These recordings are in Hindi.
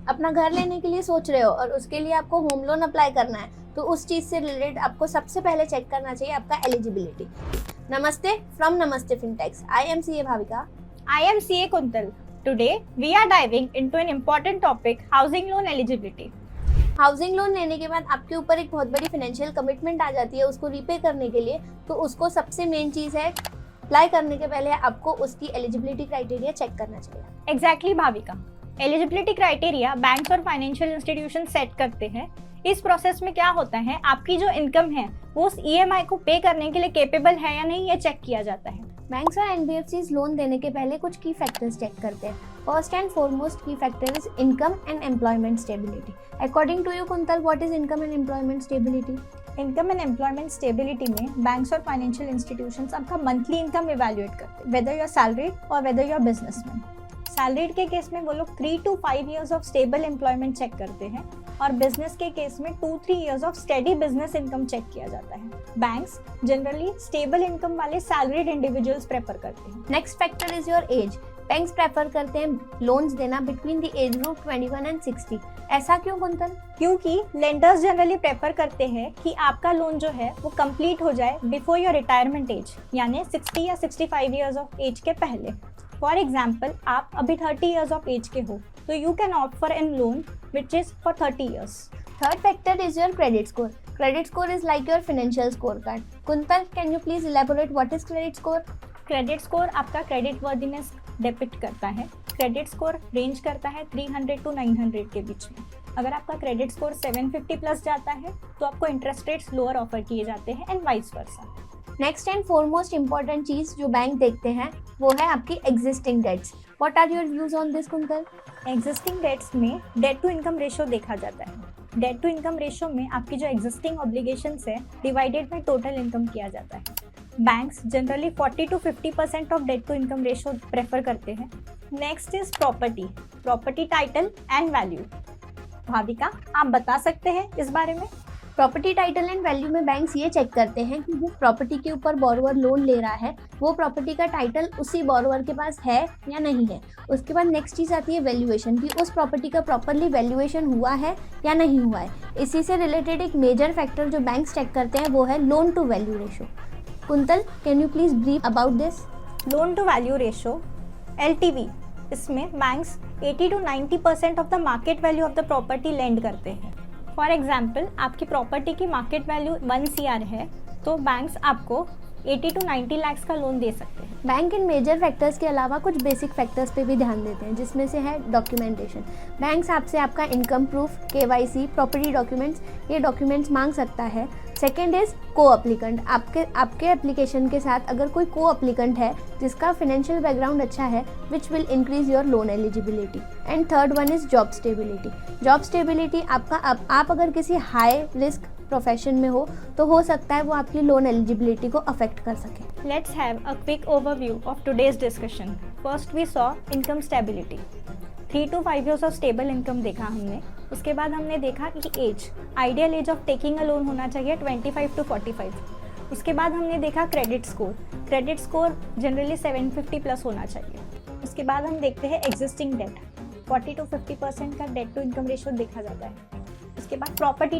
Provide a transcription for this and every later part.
अपना घर लेने के लिए सोच रहे हो और उसके लिए आपको होम लोन अप्लाई करना है, तो उस चीज से रिलेटेड आपको सबसे पहले चेक करना चाहिए आपका एलिजिबिलिटी। नमस्ते फ्रॉम नमस्ते फिनटेक्स। I am CA Bhavika. I am CA Kuntal. Today we are diving into an important topic, housing loan eligibility. Housing loan लेने के बाद आपके ऊपर एक बहुत बड़ी फाइनेंशियल कमिटमेंट आ जाती है उसको रीपे करने के लिए, तो उसको सबसे मेन चीज है अप्लाई करने के पहले आपको उसकी एलिजिबिलिटी क्राइटेरिया चेक करना चाहिए। Exactly Bhavika. Eligibility criteria banks और फाइनेंशियल इंस्टीट्यूशन सेट करते हैं। इस प्रोसेस में क्या होता है, आपकी जो इनकम है वो उस EMI को पे करने के लिए केपेबल है या नहीं, ये चेक किया जाता है। बैंक्स और NBFCs लोन देने के पहले कुछ की फैक्टर्स चेक करते हैं। फर्स्ट एंड फॉरमोस्ट की factor is income and employment stability. According to you Kuntal, what is income and employment stability? Income and employment stability में बैंक्स और फाइनेंशियल इंस्टीट्यूशंस आपका मंथली इनकम इवैल्यूएट करते हैं, वेदर यू आर सैलरीड और whether you are businessman. Salaried के केस में वो लोग 3 to 5 years of stable employment check करते हैं और बिजनेस के केस में 2-3 years of steady business income check किया जाता है। बैंक्स जनरली स्टेबल इनकम वाले सैलरीड इंडिविजुअल्स प्रेफर करते हैं। Next factor is your age. Banks prefer करते हैं लोन्स देना between the age group 21 and 60। ऐसा क्यों कुंतल? क्योंकि लेंडर्स जनरली प्रेफर करते हैं कि आपका लोन जो है वो कंप्लीट हो जाए बिफोर योर रिटायरमेंट एज, यानी 60 या 65 years ऑफ एज के पहले। फॉर एग्जाम्पल, आप अभी 30 years ऑफ एज के हो तो you can opt for an loan which is for 30 years। Third factor is your credit score. Credit score is like your financial score card. Kuntal, can you please elaborate what is credit score? Credit score आपका क्रेडिट वर्दीनेस डिपिक्ट करता है। क्रेडिट स्कोर रेंज करता है 300 to 900 के बीच में। अगर आपका क्रेडिट स्कोर 750 प्लस जाता है तो आपको इंटरेस्ट रेट्स लोअर ऑफर किए जाते हैं and vice versa. Next and foremost important चीज जो बैंक देखते हैं वो है आपकी existing debts. What are your views on this Kuntal? Existing debts में डेट टू इनकम रेशियो देखा जाता है। डेट टू इनकम रेशियो में आपकी जो एग्जिस्टिंग ऑब्लिगेशंस है डिवाइडेड बाय टोटल इनकम किया जाता है। Banks generally 40 to 50% of debt to income ratio prefer करते हैं। Next is property title and value. Bhavika, आप बता सकते हैं इस बारे में? प्रॉपर्टी टाइटल एंड वैल्यू में बैंक्स ये चेक करते हैं कि जिस प्रॉपर्टी के ऊपर बोरोवर लोन ले रहा है वो प्रॉपर्टी का टाइटल उसी बोरोवर के पास है या नहीं है। उसके बाद नेक्स्ट चीज़ आती है वैल्यूएशन, कि उस प्रॉपर्टी का प्रॉपरली वैल्यूएशन हुआ है या नहीं हुआ है। इसी से रिलेटेड एक मेजर फैक्टर जो बैंक्स चेक करते हैं वो है loan to value ratio. Kuntal, can you please brief about this? Loan to value ratio LTV, इसमें banks 80 to 90% of the market value of the property lend करते हैं। फॉर एग्जाम्पल, आपकी प्रॉपर्टी की मार्केट वैल्यू 1 CR है तो बैंक्स आपको 80 to 90 lakhs का लोन दे सकते हैं। बैंक इन मेजर फैक्टर्स के अलावा कुछ बेसिक फैक्टर्स पे भी ध्यान देते हैं, जिसमें से है डॉक्यूमेंटेशन। बैंक्स आपसे आपका income proof, KYC, property documents, ये डॉक्यूमेंट्स मांग सकता है। सेकेंड इज को अप्लीकेंट। आपके एप्लीकेशन के साथ अगर कोई को अप्लीकेंट है जिसका फाइनेंशियल बैकग्राउंड अच्छा है, which will increase your loan eligibility. And third one is job stability. Job stability आपका आप अगर किसी हाई रिस्क प्रोफेशन में हो तो सकता है वो आपकी लोन एलिजिबिलिटी को अफेक्ट कर सके। Let's have a quick overview of today's discussion. First we saw income stability. 3 to 5 years of stable income देखा हमने। उसके बाद हमने देखा कि age, ideal age of taking a loan होना चाहिए 25 to 45। उसके बाद हमने देखा क्रेडिट स्कोर जनरली 750 प्लस होना चाहिए। उसके बाद हम देखते हैं एग्जिस्टिंग डेट, 40 to 50% का डेट टू इनकम रेशियो देखा जाता है। उसके बाद प्रॉपर्टी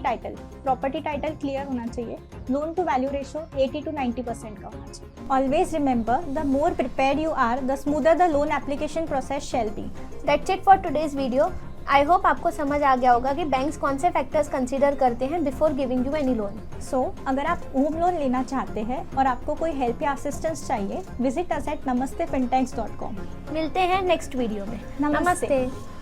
टाइटल क्लियर होना चाहिए। Loan to value ratio 80 to 90% का होना चाहिए। Always remember, the more prepared you are, the smoother the loan application process shall be. That's it for today's video. I hope आपको समझ आ गया होगा कि बैंक्स कौन से फैक्टर्स कंसीडर करते हैं before giving you any loan. So अगर आप होम लोन लेना चाहते हैं और आपको कोई हेल्प या असिस्टेंस चाहिए, विजिट अस एट namastefintechs.com। मिलते हैं नेक्स्ट वीडियो में। नमस्ते। नमस्ते।